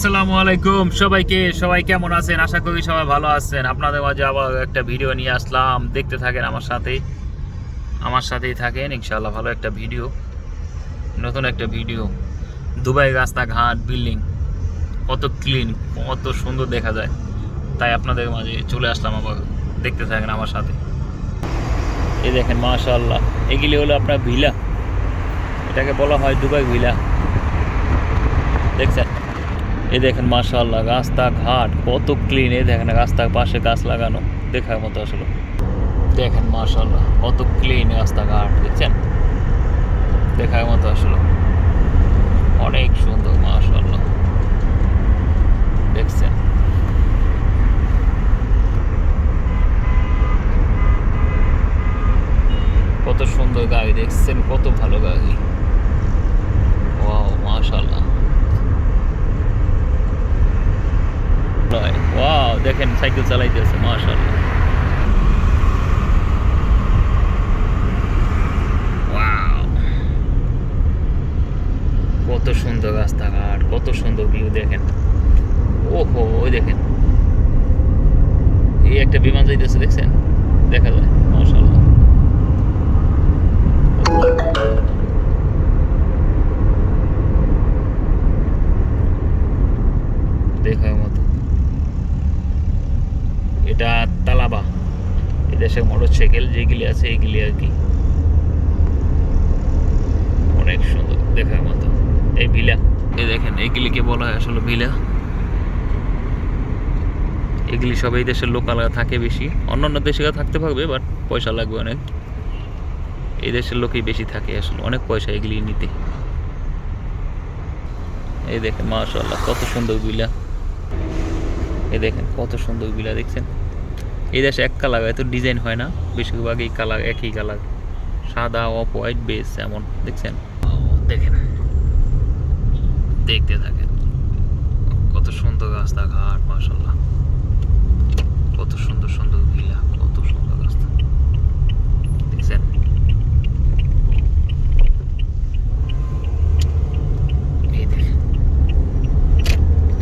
আসসালামু আলাইকুম সবাই কেমন আছেন? আশা করি সবাই ভালো আছেন। আপনাদের মাঝে আবার একটা ভিডিও নিয়ে আসলাম, দেখতে থাকেন আমার সাথেই থাকেন ইনশাআল্লাহ। ভালো একটা ভিডিও, নতুন একটা ভিডিও। দুবাই রাস্তাঘাট বিল্ডিং কত ক্লিন, কত সুন্দর দেখা যায়, তাই আপনাদের মাঝে চলে আসলাম আবার। দেখতে থাকেন আমার সাথে। এই দেখেন মাশাআল্লাহ, এগুলি হলো আপনার ভিলা, এটাকে বলা হয় দুবাই ভিলা। দেখছেন? এই দেখেন মাশাআল্লাহ, রাস্তাঘাট কত ক্লিন। এই দেখেন রাস্তার পাশে গাছ লাগানো, দেখার মতো আসলে। দেখেন মাশাআল্লাহ কত ক্লিন রাস্তাঘাট, দেখছেন? দেখার মতো আসলে, অনেক সুন্দর মাশাআল্লাহ। দেখছেন? কত সুন্দর গাড়ি, দেখছেন? কত ভালো গাড়ি। ওয়াও মাশাআল্লাহ। ওয়াও, দেখেন সাইকেল চালাইতেছে মাশাআল্লাহ। ওয়াও, কত সুন্দর রাস্তাঘাট, কত সুন্দর ভিউ। দেখেন, ওহো, ওই দেখেন এই একটা বিমান যাইতেছে, দেখছেন? দেখা যায় মাশাআল্লাহ। দেখার মতো। এটা তালাবা, এদেশে মোটর সাইকেল যেগুলি আছে এগুলি আর কি, অনেক সুন্দর দেখার মতো। এই ভিলা, এই দেখেন এগুলিকে বলা হয় আসলে ভিলা। এগুলি সব এই দেশের লোকালরা থাকে বেশি, অন্যান্য দেশেও থাকতে পারবে, বাট পয়সা লাগবে অনেক। এই দেশের লোকই বেশি থাকে আসলে, অনেক পয়সা এগুলি নিতে। এই দেখেন মাশাআল্লাহ কত সুন্দর ভিলা। এই দেখেন কত সুন্দর ভিলা, দেখছেন? এই দেশে এক কালার, এত ডিজাইন হয় না, বেশিরভাগ এই কালার, একই কালার, সাদা অফ হোয়াইট বেস এমন, দেখছেন? দেখেন, দেখতে থাকেন কত সুন্দর রাস্তাঘাট মাশাআল্লাহ, কত সুন্দর সুন্দর ভিলা, কত সুন্দর রাস্তা, দেখছেন? এই দেখেন,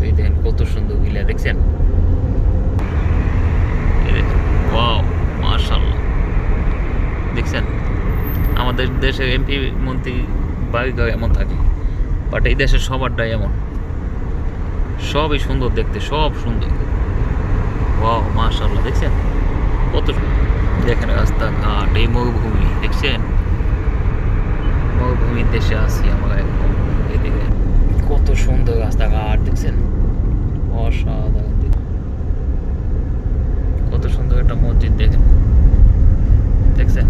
এই দেখেন কত সুন্দর ভিলা, দেখছেন? ওয়াও মাশাআল্লাহ, দেখছেন? আমাদের দেশের এমপি মন্ত্রী বাড়িঘর এমন থাকে, বাট এই দেশের সবারটাই এমন, সবই সুন্দর দেখতে, সব সুন্দর। ওয়াও মাশাআল্লাহ, দেখছেন কত? দেখেন রাস্তাঘাট, এই মরুভূমি, দেখছেন? মরুভূমির দেশে আছি আমরা এখন। এদিকে কত সুন্দর রাস্তাঘাট, দেখছেন? অসাধারণ। কত সুন্দর একটা মসজিদ, দেখেন, দেখছেন?